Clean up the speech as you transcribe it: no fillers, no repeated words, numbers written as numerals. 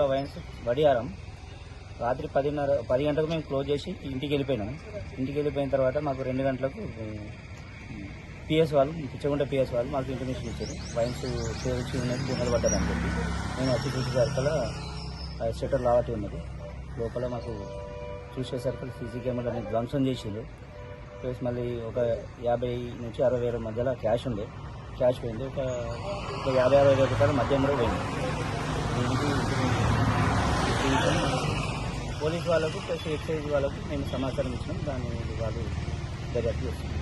Wines Vadiyaram రాత్రి 10 గంటలకు మేము క్లోజ్ చేసి ఇంటికి వెళ్ళిపోయినాం. ఇంటికి వెళ్ళిపోయిన తర్వాత మాకు 2 గంటలకు పిఎస్ వాళ్ళు, పిచ్చగుంట పిఎస్ వాళ్ళు మాకు ఇన్ఫర్మేషన్ ఇచ్చారు. వైన్స్ సేల్చి ఉన్నది, గుండెలు పడ్డారని చెప్పి మేము వచ్చి చూసేసరికల షట్టర్ లావటి ఉన్నది. లోపల మాకు చూసేసరికి సీసీ కెమెరా అనేది ధ్వంసం చేసింది. ప్లస్ మళ్ళీ ఒక 50 నుంచి 60 వేల మధ్యలో క్యాష్ ఉండే, క్యాష్ పోయింది. ఒక 50-60 వేల రూపాయల మద్యం కూడా పోయింది. దీనికి పోలీస్ వాళ్ళకు ప్లస్ ఎక్సైజ్ వాళ్ళకు మేము సమాచారం ఇచ్చినాం. దాన్ని వాళ్ళు దర్యాప్తు చేస్తున్నాం.